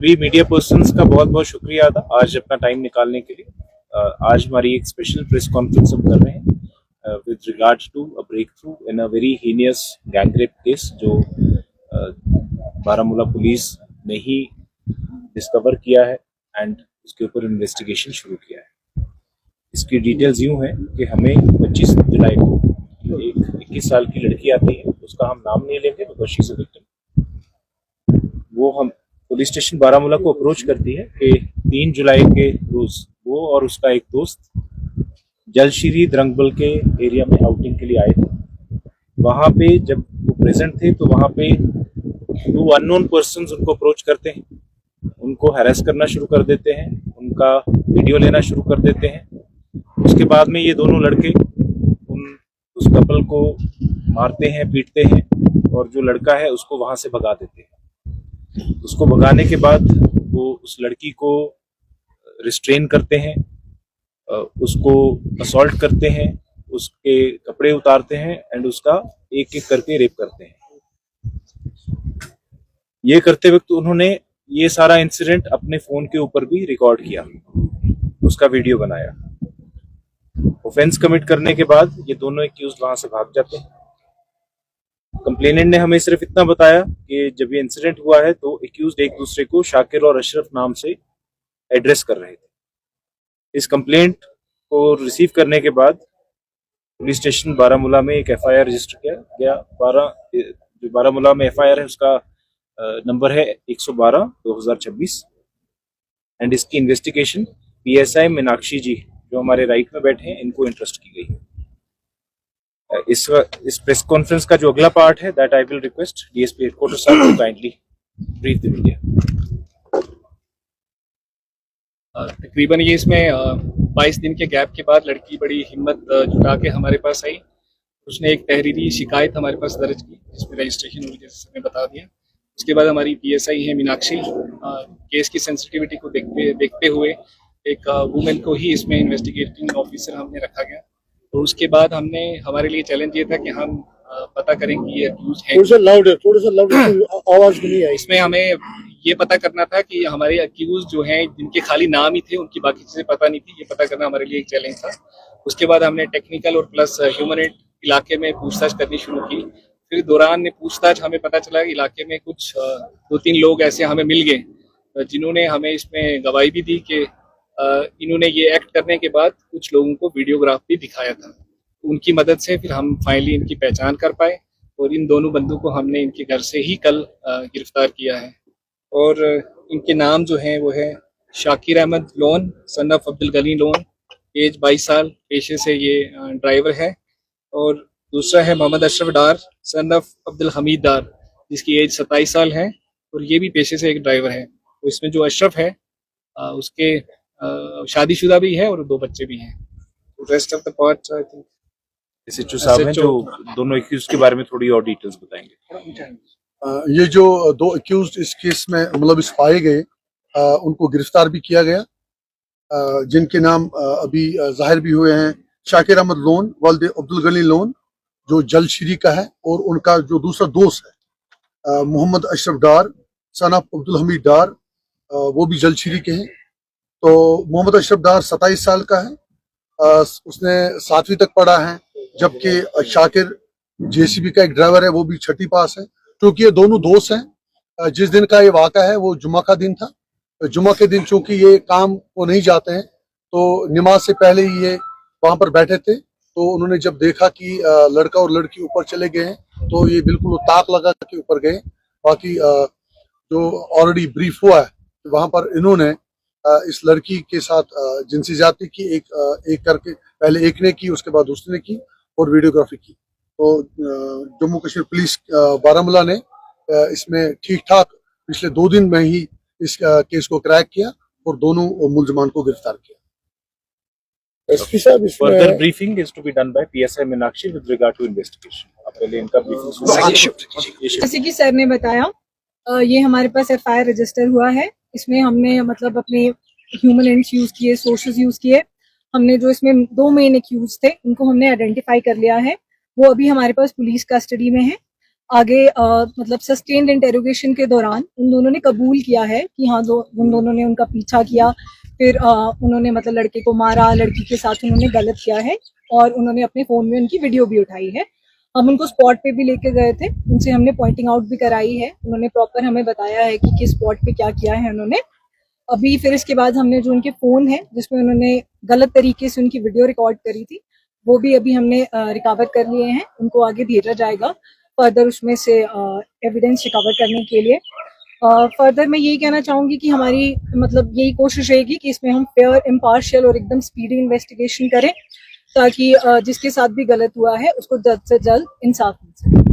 भी media persons का बहुत बहुत शुक्रिया था आज अपना टाइम निकालने के लिए। आज हमारी एक स्पेशल प्रेस कॉन्फ्रेंस हम कर रहे हैं with regards to a breakthrough in a very heinous gang rape case जो बारामूला पुलिस ने ही डिस्कवर किया है एंड उसके ऊपर इन्वेस्टिगेशन शुरू किया है। इसकी डिटेल्स यूं है कि हमें 25 जुलाई को एक 21 साल की लड़की आती है, उसका हम नाम नहीं लेंगे because she is a victim. वो हम पुलिस स्टेशन बारामूला को अप्रोच करती है कि 3 जुलाई के रोज वो और उसका एक दोस्त जलश्री द्रंगबल के एरिया में आउटिंग के लिए आए थे। वहां पे जब वो प्रेजेंट थे तो वहां पे 2 अननोन पर्सन्स उनको अप्रोच करते हैं, उनको हैरेस करना शुरू कर देते हैं, उनका वीडियो लेना शुरू कर देते हैं। उसके बाद में ये दोनों लड़के उस कपल को मारते हैं, पीटते हैं और जो लड़का है उसको वहां से भगा देते हैं। उसको भगाने के बाद वो उस लड़की को रिस्ट्रेन करते हैं, उसको असॉल्ट करते हैं, उसके कपड़े उतारते हैं एंड उसका एक एक करके रेप करते हैं। ये करते वक्त उन्होंने ये सारा इंसिडेंट अपने फोन के ऊपर भी रिकॉर्ड किया, उसका वीडियो बनाया। ऑफेंस कमिट करने के बाद ये दोनों एक्यूज वहां से भाग जाते हैं। कंप्लेनेंट ने हमें सिर्फ इतना बताया कि जब ये इंसिडेंट हुआ है तो एक्यूज एक दूसरे को शाकिर और अशरफ नाम से एड्रेस कर रहे थे। इस कंप्लेंट को रिसीव करने के बाद पुलिस स्टेशन बारामूला में एक एफआईआर रजिस्टर किया गया। जो बारामूला में एफआईआर है उसका नंबर है 112/2026 एंड इसकी इन्वेस्टिगेशन पीएसआई मीनाक्षी जी जो हमारे राइट में बैठे हैं इनको इंटरेस्ट की गई है। इस प्रेस कॉन्फ्रेंस का जो अगला पार्ट है that I will request DSP headquarter साहब to kindly brief the media. तकरीबन ये इसमें 22 दिन के गैप के बाद लड़की बड़ी हिम्मत जुटा के हमारे पास आई। उसने एक तहरीरी शिकायत हमारे पास दर्ज की जिसमें रजिस्ट्रेशन हुई, जैसे हमने बता दिया। उसके बाद हमारी पीएसआई है मीनाक्षी, केस की सेंसिटिविटी को देखते हुए एक वुमेन को ही इसमें इन्वेस्टिगेटिंग ऑफिसर हमने रखा गया। तो उसके बाद हमारे लिए चैलेंज ये था कि हम पता करें कि ये अक्यूज है। थोड़ा सा लाउड आवाज नहीं आई। इसमें हमें ये पता करना था कि हमारे अक्यूज जो हैं जिनके खाली नाम ही थे, उनकी बाकी चीजें पता नहीं थी, ये पता करना हमारे लिए एक चैलेंज था। उसके बाद हमने टेक्निकल और प्लस ह्यूमन इलाके में पूछताछ करनी शुरू की। फिर दौरान पूछताछ हमें पता चला कि इलाके में कुछ 2-3 लोग ऐसे हमें मिल गए जिन्होंने हमें इसमें गवाही भी दी कि इन्होंने ये एक्ट करने के बाद कुछ लोगों को वीडियोग्राफ भी दिखाया था। उनकी मदद से फिर हम फाइनली इनकी पहचान कर पाए और इन दोनों बंदों को हमने इनके घर से ही कल गिरफ्तार किया है। और इनके नाम जो हैं वो है Shakir Ahmad Lone, son of Abdul Gani Lone, age 22 साल, पेशे से ये ड्राइवर है। और दूसरा है मोहम्मद अशरफ डार, सन ऑफ अब्दुल हमीद डार, जिसकी एज 27 साल है और ये भी पेशे से एक ड्राइवर है। तो इसमें जो अशरफ है उसके शादीशुदा भी है और 2 बच्चे भी हैं। Rest of the part I think SHO साहब हैं जो दोनों एक्यूज के बारे में थोड़ी और डिटेल्स बताएंगे। ये जो 2 एक्यूज इस केस में मतलब इस पाए गए उनको गिरफ्तार भी किया गया, जिनके नाम अभी जाहिर भी हुए हैं। शाकिर अहमद लोन वालिद अब्दुल गनी लोन जो जलश्री का है, और उनका जो दूसरा दोस्त है मोहम्मद अशरफ डार सन ऑफ अब्दुल हमीद डार, वो भी जलश्री के हैं। तो मोहम्मद अशरफ डार 27 साल का है, उसने 7वीं तक पढ़ा है, जबकि शाकिर जेसीबी का एक ड्राइवर है, वो भी 6ठी पास है। क्योंकि ये दोनों दोस्त हैं। जिस दिन का ये वाक़ा है वो जुमा का दिन था। जुमा के दिन चूंकि ये काम को नहीं जाते हैं तो नमाज से पहले ही ये वहां पर बैठे थे। तो उन्होंने जब देखा कि लड़का और लड़की ऊपर चले गए हैं तो ये बिल्कुल ताक लगा के ऊपर गए। बाकी जो ऑलरेडी ब्रीफ हुआ है वहां पर इन्होंने इस लड़की के साथ जिनसी ज्यादती की, एक करके पहले एक ने की, उसके बाद दूसरे ने की और वीडियोग्राफी की। तो जम्मू कश्मीर पुलिस बारामूला ने इसमें ठीक ठाक पिछले 2 दिन में ही इस केस को क्रैक किया और दोनों मुलजमान को गिरफ्तार किया। एसपी साहब, further briefing is to be done by PSI Meenakshi with regard to investigation. आप पहले इनका ब्रीफिंग। जैसे कि सर ने बताया, ये हमारे पास एफआईआर रजिस्टर हुआ है। इसमें हमने मतलब अपने ह्यूमन एंड्स यूज किए, सोर्सेज यूज किए। हमने जो इसमें 2 मेन एक्यूज थे उनको हमने आइडेंटिफाई कर लिया है, वो अभी हमारे पास पुलिस कस्टडी में है। आगे मतलब सस्टेन्ड इंटेरोगेशन के दौरान उन दोनों ने कबूल किया है कि हाँ उन दोनों ने उनका पीछा किया, फिर उन्होंने मतलब लड़के को मारा, लड़की के साथ उन्होंने गलत किया है और उन्होंने अपने फोन में उनकी वीडियो भी उठाई है। हम उनको स्पॉट पे भी लेके गए थे, उनसे हमने पॉइंटिंग आउट भी कराई है, उन्होंने प्रॉपर हमें बताया है कि किस स्पॉट पे क्या किया है उन्होंने। अभी फिर इसके बाद हमने जो उनके फोन है जिसमें उन्होंने गलत तरीके से उनकी वीडियो रिकॉर्ड करी थी, वो भी अभी हमने रिकवर कर लिए हैं, उनको आगे भेजा जाएगा फर्दर उसमें से एविडेंस रिकवर करने के लिए। फर्दर मैं यही कहना चाहूंगी कि हमारी मतलब यही कोशिश रहेगी कि इसमें हम फेयर, इम्पार्शियल और एकदम स्पीडी इन्वेस्टिगेशन करें ताकि जिसके साथ भी गलत हुआ है उसको जल्द से जल्द इंसाफ मिल सके।